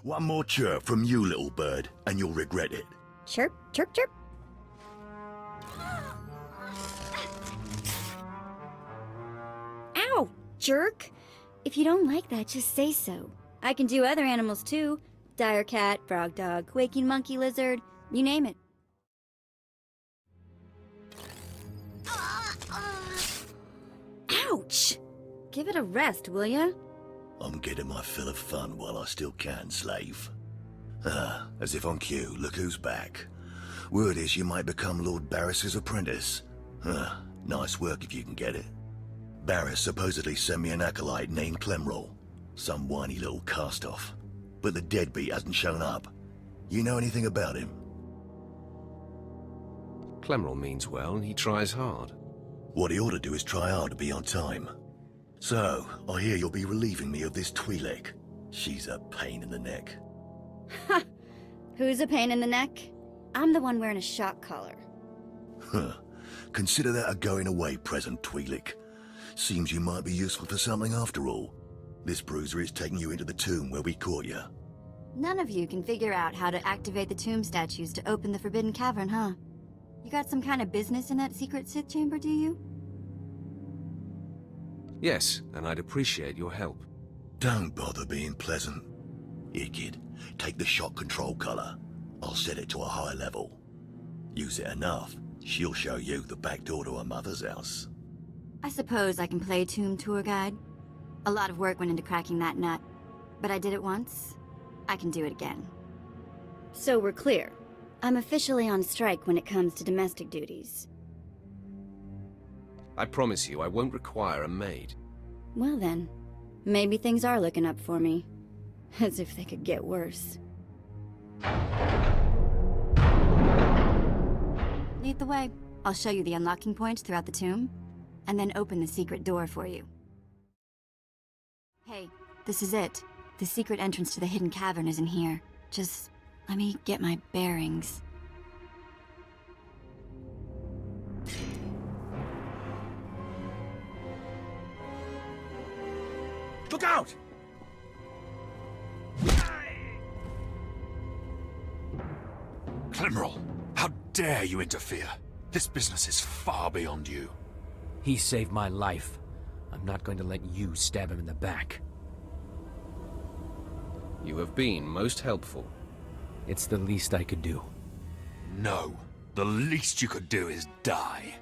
One more chirp from you, little bird, and you'll regret it. Chirp, chirp, chirp. Ow, jerk. If you don't like that, just say so. I can do other animals too. Dire cat, frog dog, quaking monkey lizard, you name it. Ouch! Give it a rest, will ya? I'm getting my fill of fun while I still can, slave. As if on cue, look who's back. Word is you might become Lord Barris's apprentice. Nice work if you can get it. Barris supposedly sent me an acolyte named Clemroll. Some whiny little cast-off. But the deadbeat hasn't shown up. You know anything about him? Clemroll means well, and he tries hard. What he ought to do is try hard to be on time. So, I hear you'll be relieving me of this Twi'lek. She's a pain in the neck. Ha! Who's a pain in the neck? I'm the one wearing a shock collar. Consider that a going-away present, Twi'lek. Seems you might be useful for something after all. This bruiser is taking you into the tomb where we caught you. None of you can figure out how to activate the tomb statues to open the Forbidden Cavern, huh? You got some kind of business in that secret Sith chamber, do you? Yes, and I'd appreciate your help. Don't bother being pleasant. Here, kid, take the shock control collar. I'll set it to a high level. Use it enough, she'll show you the back door to her mother's house. I suppose I can play tomb tour guide. A lot of work went into cracking that nut, but I did it once. I can do it again. So we're clear. I'm officially on strike when it comes to domestic duties. I promise you I won't require a maid. Well then, maybe things are looking up for me. As if they could get worse. Lead the way. I'll show you the unlocking points throughout the tomb, and then open the secret door for you. Hey, this is it. The secret entrance to the hidden cavern is in here. Just let me get my bearings. Look out! Clemroll, how dare you interfere? This business is far beyond you. He saved my life. I'm not going to let you stab him in the back. You have been most helpful. It's the least I could do. No, the least you could do is die.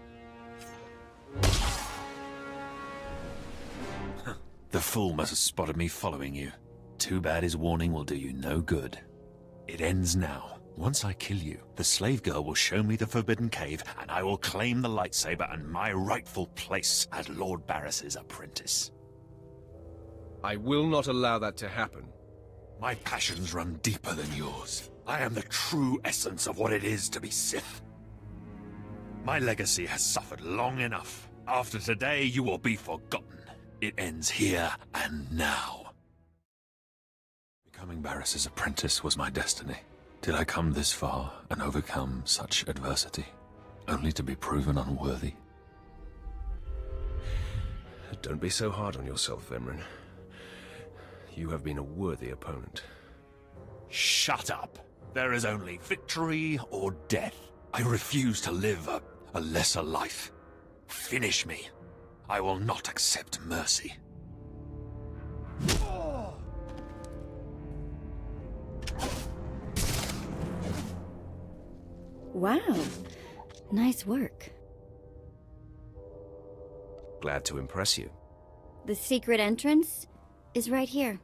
The fool must have spotted me following you. Too bad his warning will do you no good. It ends now. Once I kill you, the slave girl will show me the Forbidden Cave, and I will claim the lightsaber and my rightful place as Lord Barris's apprentice. I will not allow that to happen. My passions run deeper than yours. I am the true essence of what it is to be Sith. My legacy has suffered long enough. After today, you will be forgotten. It ends here and now. Becoming Barris's apprentice was my destiny. Did I come this far and overcome such adversity, only to be proven unworthy? Don't be so hard on yourself, Imran. You have been a worthy opponent. Shut up! There is only victory or death. I refuse to live a lesser life. Finish me. I will not accept mercy. Wow. Nice work. Glad to impress you. The secret entrance is right here.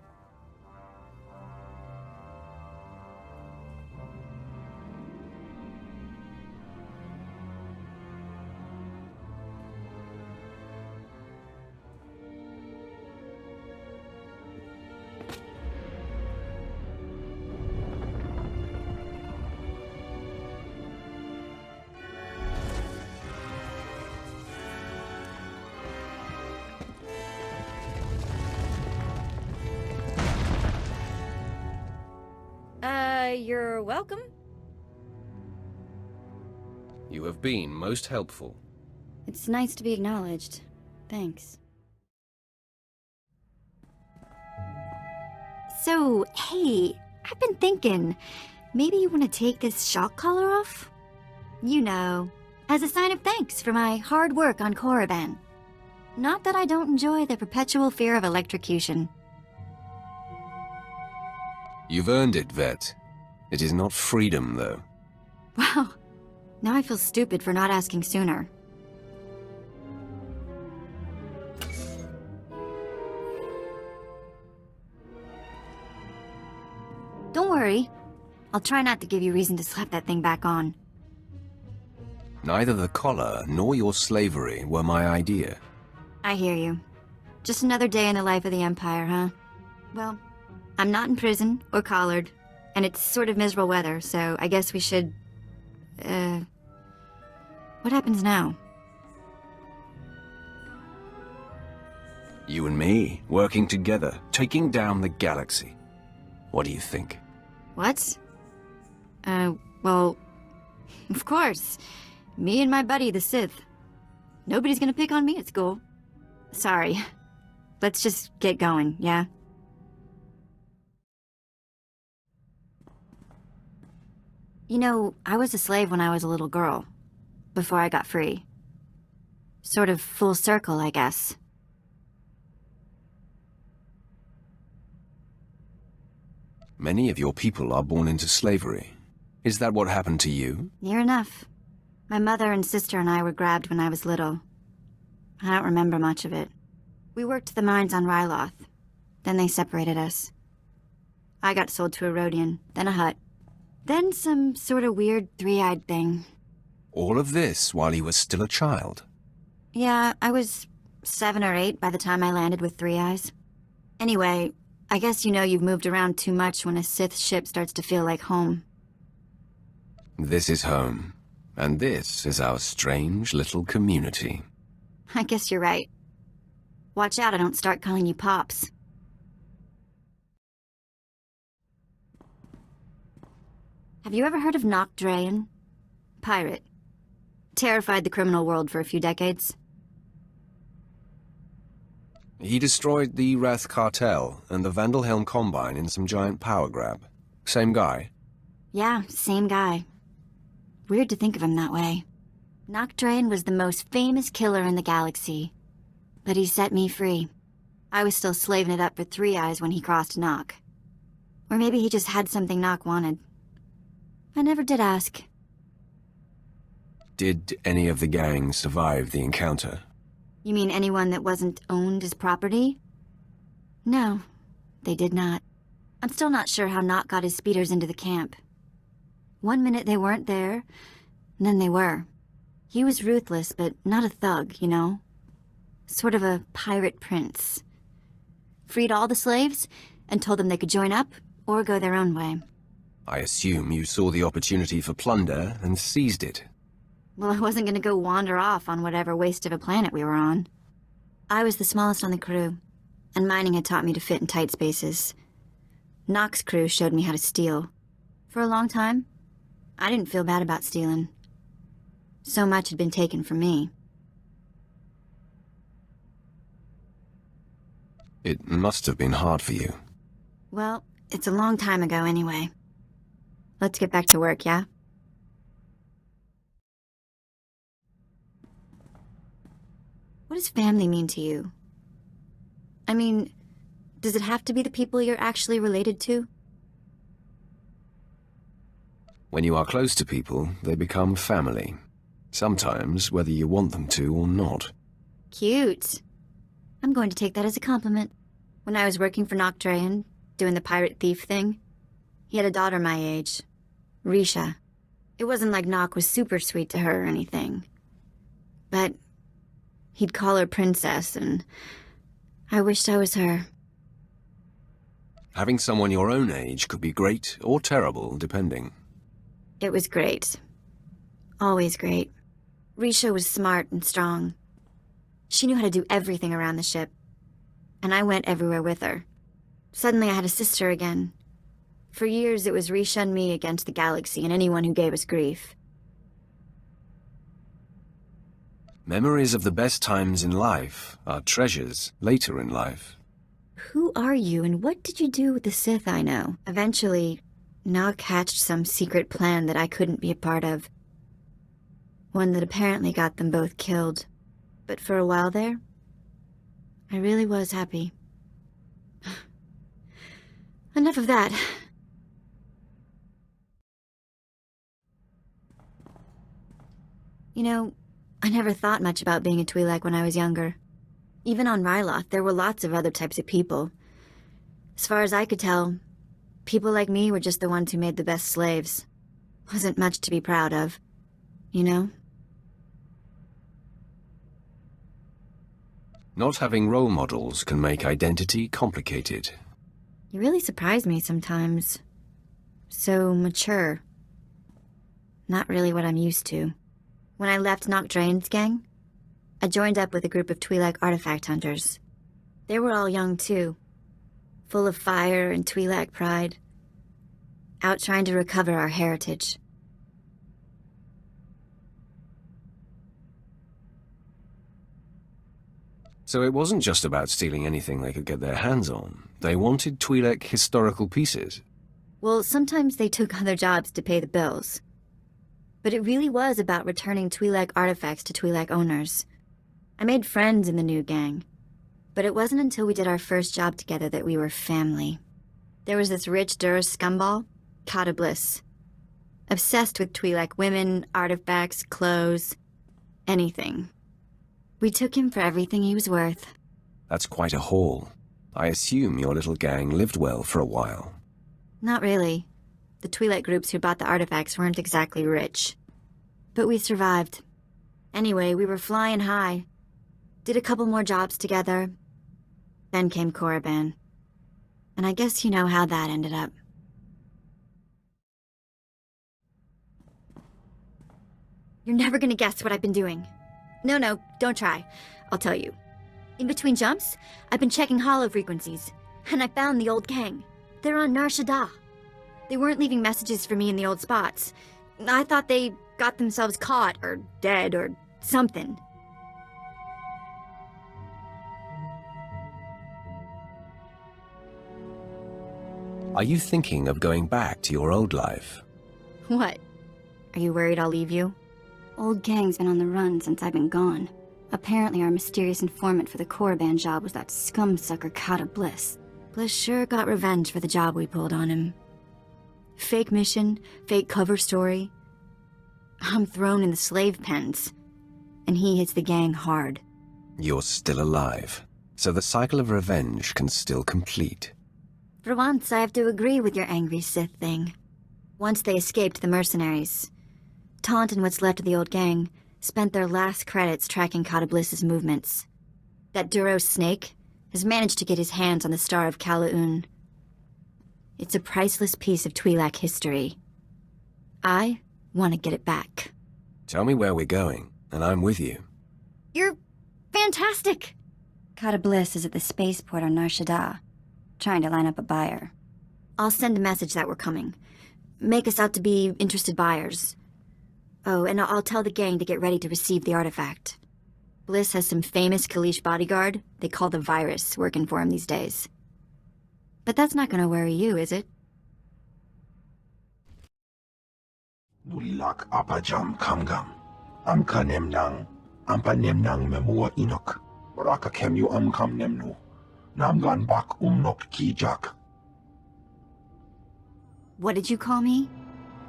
You're welcome. You have been most helpful. It's nice to be acknowledged. Thanks. So, hey, I've been thinking, maybe you want to take this shock collar off? You know, as a sign of thanks for my hard work on Korriban. Not that I don't enjoy the perpetual fear of electrocution. You've earned it, Vette. It is not freedom, though. Wow, now I feel stupid for not asking sooner. Don't worry. I'll try not to give you reason to slap that thing back on. Neither the collar nor your slavery were my idea. I hear you. Just another day in the life of the Empire, huh? Well, I'm not in prison or collared, and it's sort of miserable weather, so I guess we should... What happens now? You and me, working together, taking down the galaxy. What do you think? What? Well... Of course. Me and my buddy, the Sith. Nobody's gonna pick on me at school. Sorry. Let's just get going, yeah? You know, I was a slave when I was a little girl. Before I got free. Sort of full circle, I guess. Many of your people are born into slavery. Is that what happened to you? Near enough. My mother and sister and I were grabbed when I was little. I don't remember much of it. We worked the mines on Ryloth. Then they separated us. I got sold to a Rhodian, then a Hutt. Then some sort of weird three-eyed thing. All of this while you were still a child? Yeah, I was 7 or 8 by the time I landed with 3 eyes. Anyway, I guess you know you've moved around too much when a Sith ship starts to feel like home. This is home. And this is our strange little community. I guess you're right. Watch out I don't start calling you Pops. Have you ever heard of Nock Drayen? Pirate. Terrified the criminal world for a few decades. He destroyed the Wrath Cartel and the Vandalhelm Combine in some giant power grab. Same guy? Yeah, same guy. Weird to think of him that way. Nock Drayen was the most famous killer in the galaxy. But he set me free. I was still slaving it up for 3 eyes when he crossed Nock. Or maybe he just had something Nock wanted. I never did ask. Did any of the gang survive the encounter? You mean anyone that wasn't owned as property? No, they did not. I'm still not sure how Nock got his speeders into the camp. One minute they weren't there, and then they were. He was ruthless, but not a thug, you know? Sort of a pirate prince. Freed all the slaves, and told them they could join up, or go their own way. I assume you saw the opportunity for plunder and seized it. Well, I wasn't gonna go wander off on whatever waste of a planet we were on. I was the smallest on the crew, and mining had taught me to fit in tight spaces. Nock's crew showed me how to steal. For a long time, I didn't feel bad about stealing. So much had been taken from me. It must have been hard for you. Well, it's a long time ago anyway. Let's get back to work, yeah? What does family mean to you? I mean, does it have to be the people you're actually related to? When you are close to people, they become family. Sometimes, whether you want them to or not. Cute. I'm going to take that as a compliment. When I was working for Nock Drayen, doing the pirate thief thing, he had a daughter my age, Risha. It wasn't like Nock was super sweet to her or anything. But he'd call her princess, and I wished I was her. Having someone your own age could be great or terrible, depending. It was great. Always great. Risha was smart and strong. She knew how to do everything around the ship. And I went everywhere with her. Suddenly I had a sister again. For years it was Risha and me against the galaxy and anyone who gave us grief. Memories of the best times in life are treasures later in life. Who are you, and what did you do with the Sith I know? Eventually, Nog hatched some secret plan that I couldn't be a part of. One that apparently got them both killed. But for a while there, I really was happy. Enough of that. You know, I never thought much about being a Twi'lek when I was younger. Even on Ryloth, there were lots of other types of people. As far as I could tell, people like me were just the ones who made the best slaves. Wasn't much to be proud of, you know? Not having role models can make identity complicated. You really surprise me sometimes. So mature. Not really what I'm used to. When I left Noct Drain's gang, I joined up with a group of Twi'lek artifact hunters. They were all young too, full of fire and Twi'lek pride, out trying to recover our heritage. So it wasn't just about stealing anything they could get their hands on. They wanted Twi'lek historical pieces. Well, sometimes they took other jobs to pay the bills. But it really was about returning Twi'lek artifacts to Twi'lek owners. I made friends in the new gang. But it wasn't until we did our first job together that we were family. There was this rich Duras scumball, Kata Bliss. Obsessed with Twi'lek women, artifacts, clothes, anything. We took him for everything he was worth. That's quite a haul. I assume your little gang lived well for a while. Not really. The Twi'lek groups who bought the artifacts weren't exactly rich. But we survived. Anyway, we were flying high. Did a couple more jobs together. Then came Korriban. And I guess you know how that ended up. You're never gonna guess what I've been doing. No, don't try. I'll tell you. In between jumps, I've been checking holo frequencies. And I found the old gang. They're on Nar Shaddaa. They weren't leaving messages for me in the old spots. I thought they got themselves caught, or dead, or something. Are you thinking of going back to your old life? What? Are you worried I'll leave you? Old gang's been on the run since I've been gone. Apparently our mysterious informant for the Korriban job was that scumsucker Kata Bliss. Bliss sure got revenge for the job we pulled on him. Fake mission, fake cover story. I'm thrown in the slave pens, and he hits the gang hard. You're still alive, so the cycle of revenge can still complete. For once, I have to agree with your angry Sith thing. Once they escaped the mercenaries, Taunt and what's left of the old gang spent their last credits tracking Kata Bliss's movements. That Duros snake has managed to get his hands on the Star of Kalaun. It's a priceless piece of Twi'lek history. I want to get it back. Tell me where we're going, and I'm with you. You're fantastic! Kata Bliss is at the spaceport on Nar Shaddaa, trying to line up a buyer. I'll send a message that we're coming. Make us out to be interested buyers. Oh, and I'll tell the gang to get ready to receive the artifact. Bliss has some famous Kalish bodyguard they call the Virus working for him these days. But that's not gonna worry you, is it? Nulilak apajam kamgam. Amka nemnang. Ampa nemnang memua inok. Baraka kemyu amkam nemnu. Namgan bak umnok kijak. What did you call me?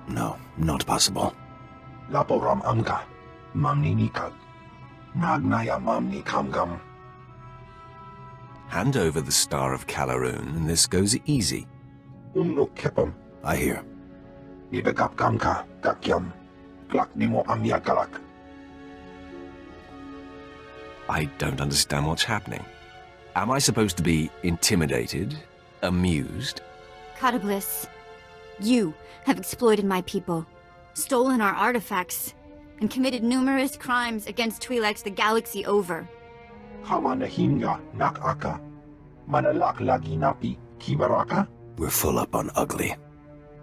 No, not possible. Laporam amka. Mamni nikag. Nagnaya mamni kamgam. Hand over the Star of Kalaun, and this goes easy. Umnok kepam. I hear. Ibekap kamka. Kakyam. Glak nimo amyakalak. I don't understand what's happening. Am I supposed to be intimidated? Amused? Kata Bliss, you have exploited my people, stolen our artifacts, and committed numerous crimes against Twi'leks the galaxy over. Hamana hinga nakaka. Manalak lagi napi kibaraka. We're full up on ugly.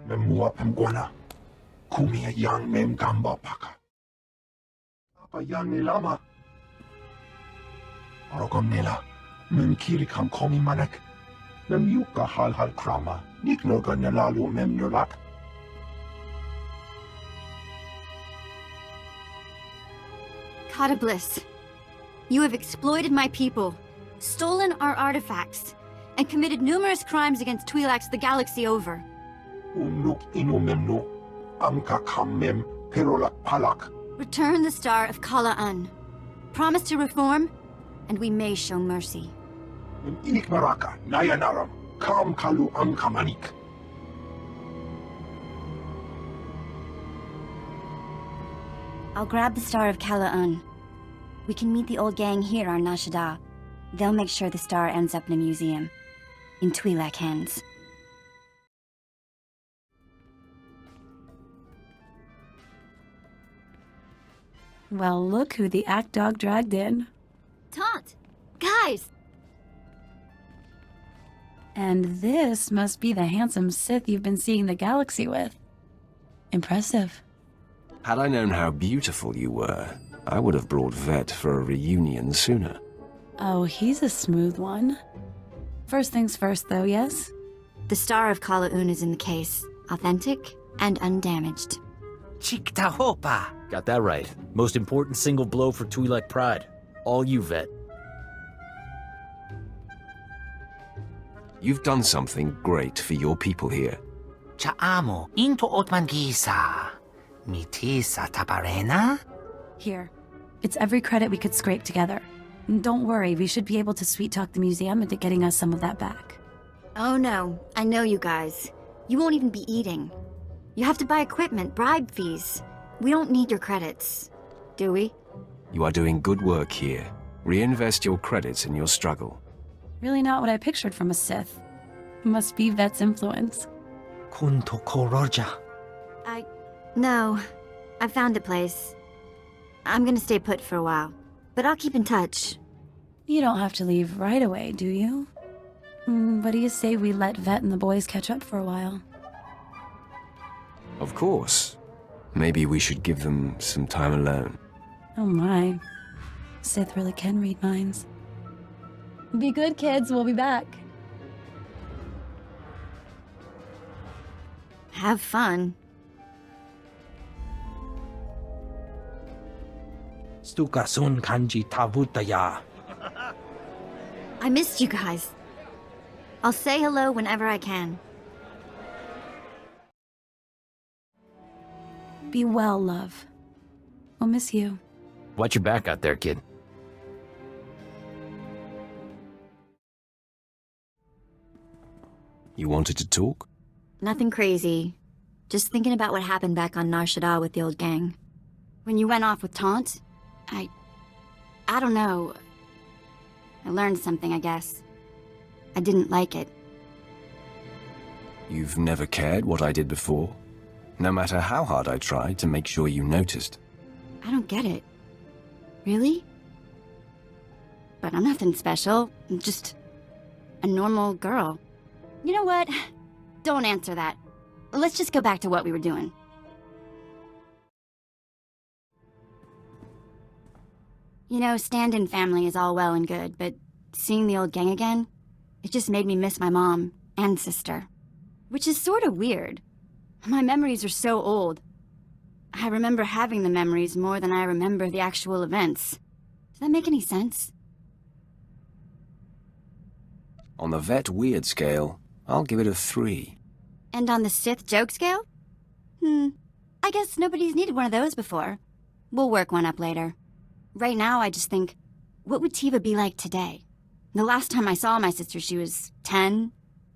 Memua pemguana. Kumia yang mem gamba paka. Apa yang nilama. Arogom nila. Mem kiri kam komi manek. Mem yuka hal krama. Nik no ganya lalu mem nolak. Kata Bliss, you have exploited my people, stolen our artifacts, and committed numerous crimes against Twi'leks the galaxy over. Unuk inu mem no. Amka kam mem perolak palak. Return the Star of Kala-Un. Promise to reform, and we may show mercy. Mem inik maraka nayanaram. Kam kalu amkamanik. I'll grab the Star of Kala-Un. We can meet the old gang here on Nar Shaddaa. They'll make sure the star ends up in a museum. In Twi'lek hands. Well, look who the act dog dragged in. Taunt! Guys! And this must be the handsome Sith you've been seeing the galaxy with. Impressive. Had I known how beautiful you were, I would have brought Vette for a reunion sooner. Oh, he's a smooth one. First things first, though, yes? The Star of Kala-Un is in the case. Authentic and undamaged. Chiktahopa! Got that right. Most important single blow for Twi'lek pride. All you, Vette. You've done something great for your people here. Chaamo into Otmangisa. Mitisa taparena? Here. It's every credit we could scrape together. And don't worry, we should be able to sweet-talk the museum into getting us some of that back. Oh no, I know you guys. You won't even be eating. You have to buy equipment, bribe fees. We don't need your credits, do we? You are doing good work here. Reinvest your credits in your struggle. Really not what I pictured from a Sith. Must be Vette's influence. Kunto koroja. No. I found a place. I'm gonna stay put for a while. But I'll keep in touch. You don't have to leave right away, do you? What do you say we let Vette and the boys catch up for a while? Of course. Maybe we should give them some time alone. Oh my. Sith really can read minds. Be good, kids. We'll be back. Have fun. Stukasun kanji tavutaya. I missed you guys. I'll say hello whenever I can. Be well, love. We'll miss you. Watch your back out there, kid. You wanted to talk? Nothing crazy. Just thinking about what happened back on Nar Shaddaa with the old gang. When you went off with Taunt, I don't know. I learned something, I guess. I didn't like it. You've never cared what I did before? No matter how hard I tried to make sure you noticed. I don't get it. Really? But I'm nothing special. I'm just a normal girl. You know what? Don't answer that. Let's just go back to what we were doing. You know, stand-in family is all well and good, but seeing the old gang again, it just made me miss my mom and sister. Which is sort of weird. My memories are so old. I remember having the memories more than I remember the actual events. Does that make any sense? On the Vette weird scale, I'll give it a 3. And on the Sith joke scale? I guess nobody's needed one of those before. We'll work one up later. Right now, I just think, what would Tiva be like today? The last time I saw my sister, she was 10,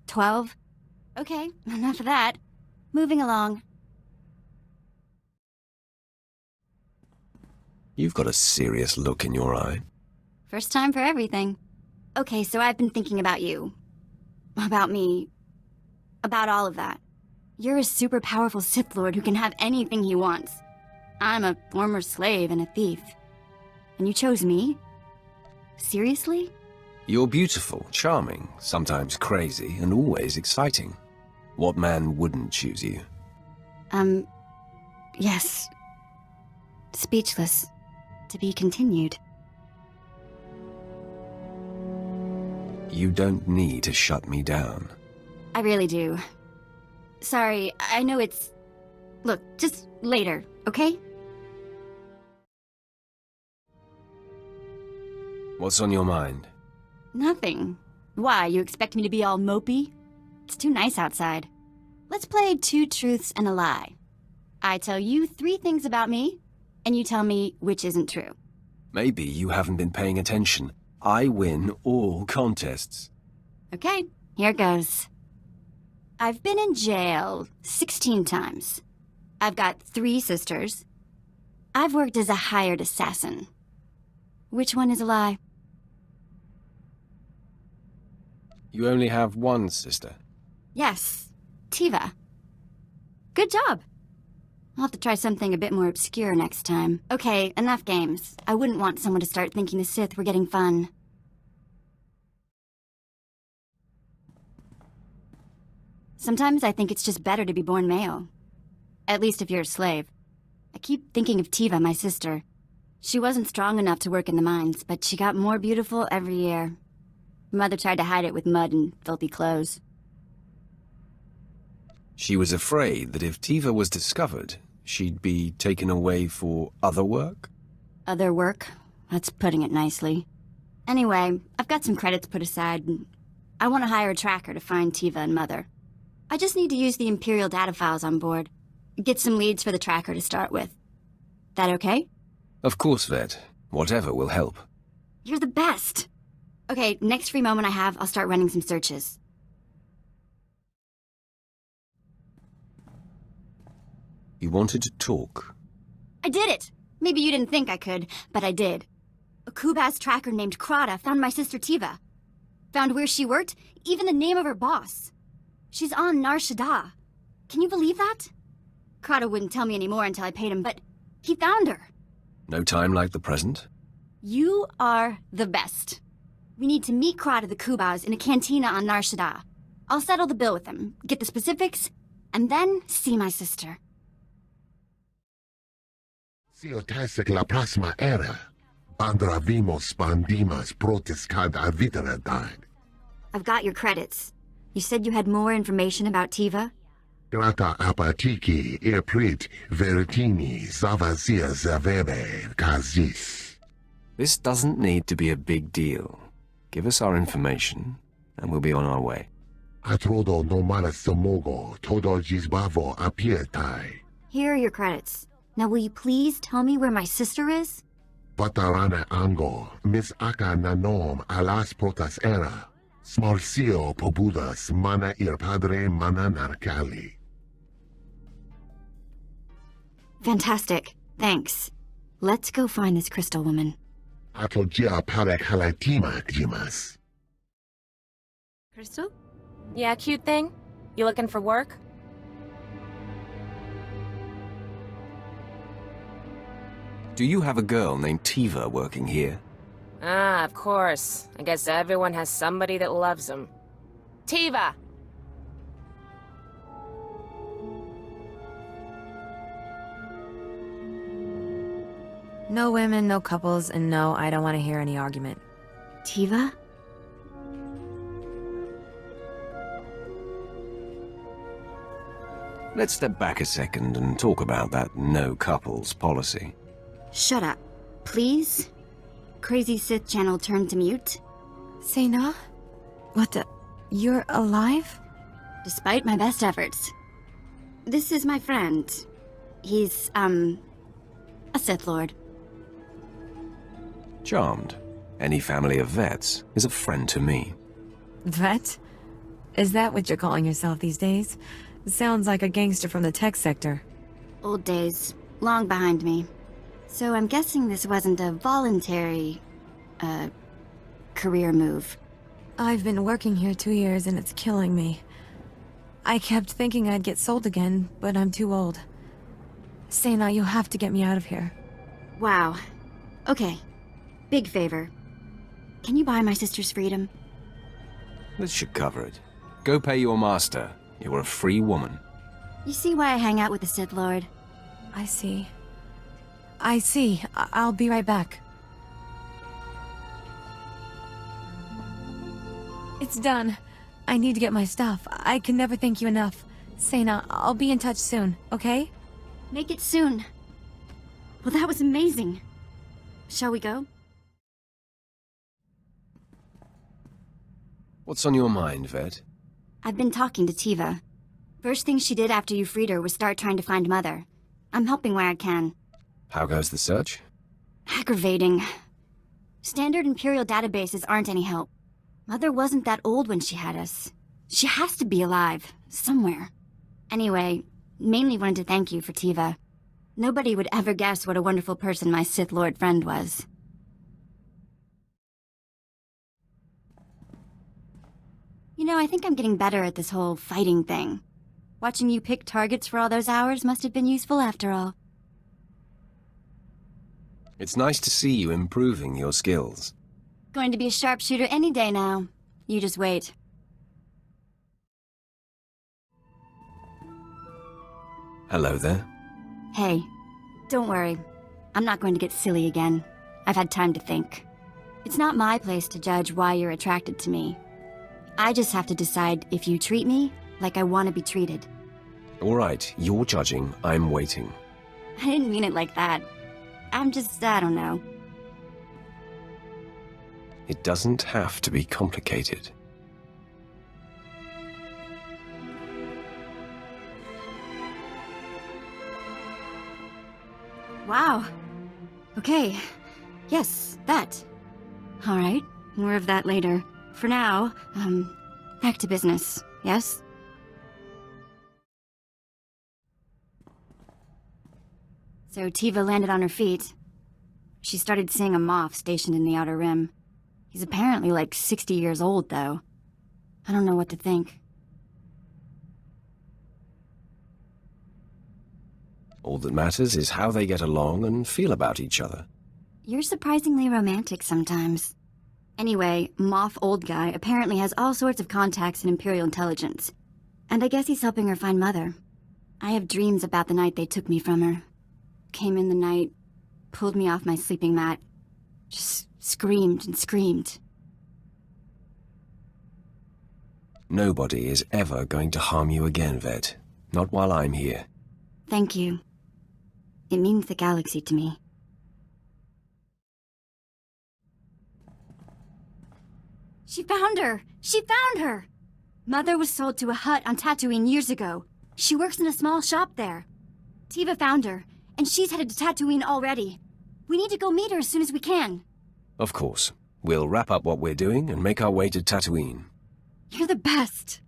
12. Okay, enough of that. Moving along. You've got a serious look in your eye. First time for everything. Okay, so I've been thinking about you. About me. About all of that. You're a super powerful Sith Lord who can have anything he wants. I'm a former slave and a thief. And you chose me? Seriously? You're beautiful, charming, sometimes crazy, and always exciting. What man wouldn't choose you? Yes. Speechless. To be continued. You don't need to shut me down. I really do. Sorry, I know it's... Look, just later, okay? What's on your mind? Nothing. Why, you expect me to be all mopey? It's too nice outside. Let's play 2 truths and a lie. I tell you 3 things about me, and you tell me which isn't true. Maybe you haven't been paying attention. I win all contests. Okay, here goes. I've been in jail 16 times. I've got 3 sisters. I've worked as a hired assassin. Which one is a lie? You only have one sister. Yes, Tiva. Good job. I'll have to try something a bit more obscure next time. Okay, enough games. I wouldn't want someone to start thinking the Sith were getting fun. Sometimes I think it's just better to be born male. At least if you're a slave. I keep thinking of Tiva, my sister. She wasn't strong enough to work in the mines, but she got more beautiful every year. Mother tried to hide it with mud and filthy clothes. She was afraid that if Tiva was discovered, she'd be taken away for other work? Other work? That's putting it nicely. Anyway, I've got some credits put aside. I want to hire a tracker to find Tiva and Mother. I just need to use the Imperial data files on board. Get some leads for the tracker to start with. That okay? Of course, Vette. Whatever will help. You're the best! Okay, next free moment I have, I'll start running some searches. You wanted to talk. I did it! Maybe you didn't think I could, but I did. A Kubaz tracker named Krata found my sister Tiva. Found where she worked, even the name of her boss. She's on Nar Shaddaa. Can you believe that? Krata wouldn't tell me anymore until I paid him, but he found her. No time like the present? You are the best. We need to meet Krata the Kubaz in a cantina on Nar Shaddaa. I'll settle the bill with him, get the specifics, and then see my sister. Siotasic la próxima era. Bandra vimos bandimas protescada aviteradine. I've got your credits. You said you had more information about Tiva? Grata apatiki eprit veritini zavazia zavebe kazis. This doesn't need to be a big deal. Give us our information, and we'll be on our way. Atrodo nomalas somogo todo gisbavo apietai. Here are your credits. Now will you please tell me where my sister is? Patarana ango, mis aka nanom alas protas era. Smarcio pobudas mana ir padre mana narcali. Fantastic. Thanks. Let's go find this crystal woman. Atogia parek halatima jimas. Crystal? Yeah, cute thing? You looking for work? Do you have a girl named Tiva working here? Ah, of course. I guess everyone has somebody that loves them. Tiva! No women, no couples, and no, I don't want to hear any argument. Tiva? Let's step back a second and talk about that no couples policy. Shut up. Please? Crazy Sith channel turned to mute? Sena? What the... You're alive? Despite my best efforts. This is my friend. He's, a Sith Lord. Charmed. Any family of Vettes is a friend to me. Vette? Is that what you're calling yourself these days? Sounds like a gangster from the tech sector. Old days. Long behind me. So I'm guessing this wasn't a voluntary, career move. I've been working here 2 years and it's killing me. I kept thinking I'd get sold again, but I'm too old. Sena, you have to get me out of here. Wow. Okay. Big favor. Can you buy my sister's freedom? This should cover it. Go pay your master. You're a free woman. You see why I hang out with the Sith Lord? I see. I'll be right back. It's done. I need to get my stuff. I can never thank you enough. Sena, I'll be in touch soon, okay? Make it soon. Well, that was amazing. Shall we go? What's on your mind, Vette? I've been talking to Tiva. First thing she did after you freed her was start trying to find Mother. I'm helping where I can. How goes the search? Aggravating. Standard Imperial databases aren't any help. Mother wasn't that old when she had us. She has to be alive, somewhere. Anyway, mainly wanted to thank you for Tiva. Nobody would ever guess what a wonderful person my Sith Lord friend was. You know, I think I'm getting better at this whole fighting thing. Watching you pick targets for all those hours must have been useful after all. It's nice to see you improving your skills. Going to be a sharpshooter any day now. You just wait. Hello there. Hey, don't worry. I'm not going to get silly again. I've had time to think. It's not my place to judge why you're attracted to me. I just have to decide if you treat me like I want to be treated. All right, you're judging, I'm waiting. I didn't mean it like that. I'm just, I don't know. It doesn't have to be complicated. Wow. Okay. Yes, that. All right, more of that later. For now, back to business, yes? So Tiva landed on her feet. She started seeing a Moff stationed in the Outer Rim. He's apparently like 60 years old, though. I don't know what to think. All that matters is how they get along and feel about each other. You're surprisingly romantic sometimes. Anyway, Moff Old Guy apparently has all sorts of contacts in Imperial intelligence. And I guess he's helping her find Mother. I have dreams about the night they took me from her. Came in the night, pulled me off my sleeping mat, just screamed and screamed. Nobody is ever going to harm you again, Vette. Not while I'm here. Thank you. It means the galaxy to me. She found her! She found her! Mother was sold to a hut on Tatooine years ago. She works in a small shop there. Tiva found her, and she's headed to Tatooine already. We need to go meet her as soon as we can. Of course. We'll wrap up what we're doing and make our way to Tatooine. You're the best.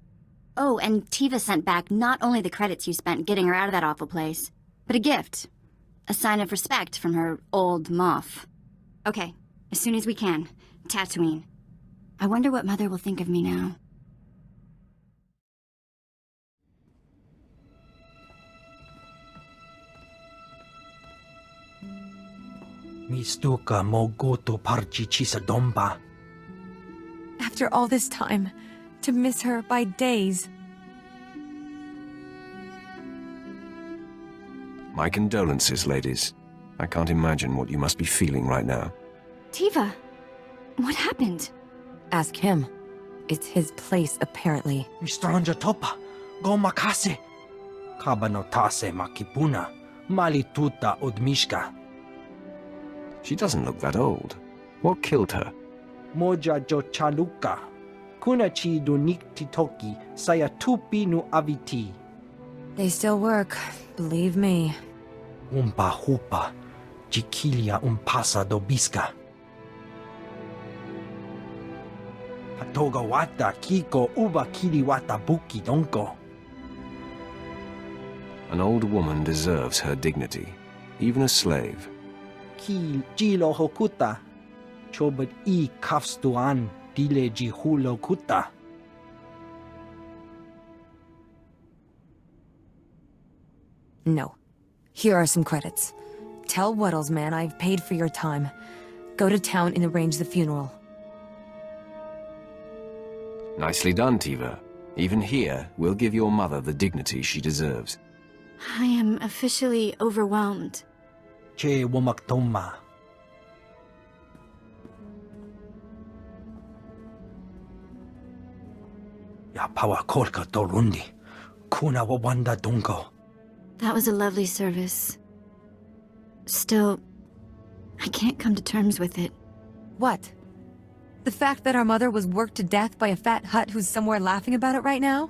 Oh, and Tiva sent back not only the credits you spent getting her out of that awful place, but a gift. A sign of respect from her old Moff. Okay, as soon as we can. Tatooine. I wonder what Mother will think of me now. Mistuka mogoto parchichisa domba. After all this time, to miss her by days. My condolences, ladies. I can't imagine what you must be feeling right now. Tiva, what happened? Ask him. It's his place, apparently. Mistranja topa. Go makase. Kabanotase makipuna. Malituta odmishka. She doesn't look that old. What killed her? Moja jo chaluka. Kunachi do niktitoki sayatupi nu aviti. They still work, believe me. Umpa hupa. Jikilia umpasa do biska. Hatoga wata kiko uba kiliwata buki donko. An old woman deserves her dignity, even a slave. Ki jilo hokuta. Chobot I kafstuan dile jihulo kuta. No. Here are some credits. Tell Wuddles, man, I've paid for your time. Go to town and arrange the funeral. Nicely done, Tiva. Even here, we'll give your mother the dignity she deserves. I am officially overwhelmed. Che womaktoma. pawa kolka torundi. Kuna wawanda dunko. That was a lovely service. Still, I can't come to terms with it. What? The fact that our mother was worked to death by a fat Hutt who's somewhere laughing about it right now?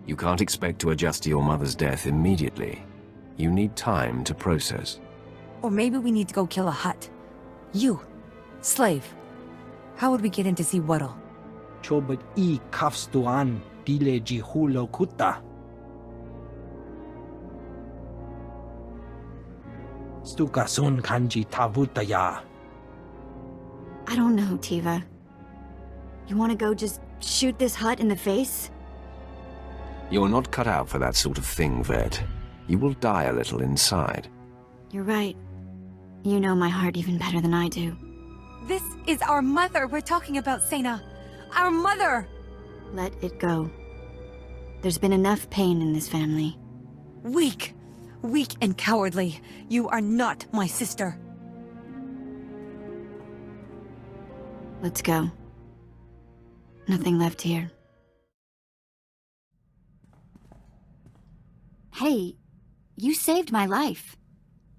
You can't expect to adjust to your mother's death immediately. You need time to process. Or maybe we need to go kill a Hutt. You, slave. How would we get in to see Waddle? Chobot I kafstuan dileji hulo kuta. Stukasun kanji tavutaya. I don't know, Tiva. You want to go just shoot this Hutt in the face? You're not cut out for that sort of thing, Vette. You will die a little inside. You're right. You know my heart even better than I do. This is our mother we're talking about, Sena. Our mother! Let it go. There's been enough pain in this family. Weak. Weak and cowardly. You are not my sister. Let's go. Nothing left here. Hey, you saved my life.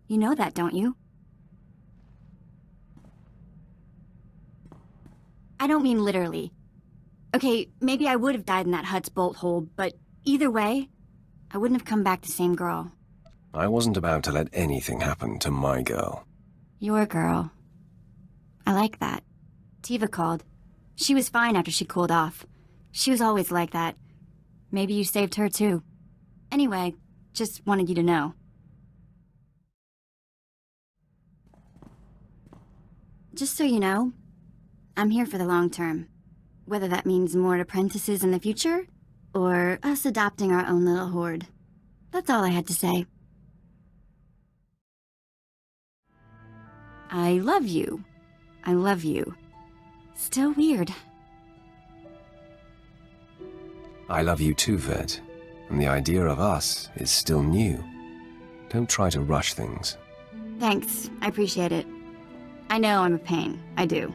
You know that, don't you? I don't mean literally. Okay, maybe I would have died in that Hutt's bolt hole, but either way, I wouldn't have come back the same girl. I wasn't about to let anything happen to my girl. Your girl. I like that. Tiva called. She was fine after she cooled off. She was always like that. Maybe you saved her too. Anyway, just wanted you to know. Just so you know, I'm here for the long term. Whether that means more apprentices in the future, or us adopting our own little horde. That's all I had to say. I love you. I love you. Still weird. I love you too, Vette. And the idea of us is still new. Don't try to rush things. Thanks, I appreciate it. I know I'm a pain, I do.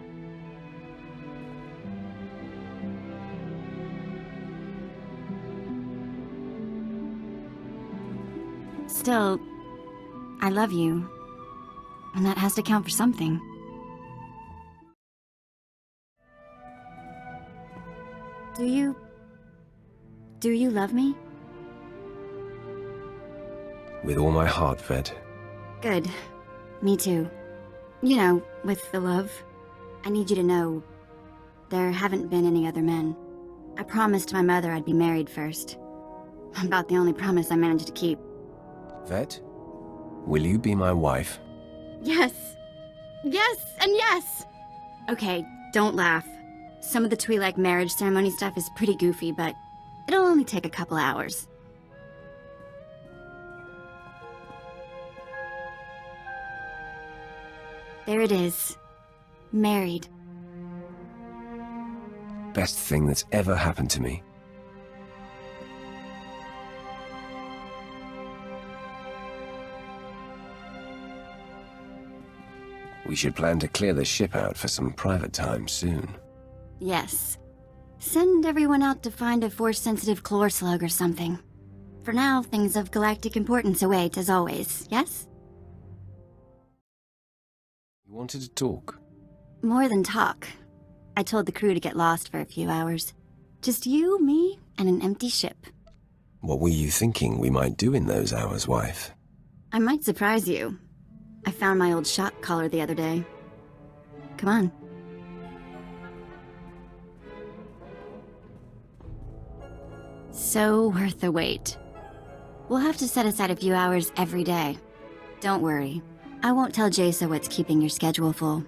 Still, I love you. And that has to count for something. Do you love me? With all my heart, Vette. Good. Me too. You know, with the love. I need you to know, there haven't been any other men. I promised my mother I'd be married first. About the only promise I managed to keep. Vette, will you be my wife? Yes! Yes, and yes! Okay, don't laugh. Some of the Twi'lek marriage ceremony stuff is pretty goofy, but it'll only take a couple hours. There it is. Married. Best thing that's ever happened to me. We should plan to clear the ship out for some private time soon. Yes. Send everyone out to find a Force-sensitive chlor slug or something. For now, things of galactic importance await, as always, yes? You wanted to talk? More than talk. I told the crew to get lost for a few hours. Just you, me, and an empty ship. What were you thinking we might do in those hours, wife? I might surprise you. I found my old shock collar the other day. Come on. So worth the wait. We'll have to set aside a few hours every day. Don't worry. I won't tell Jaisa what's keeping your schedule full.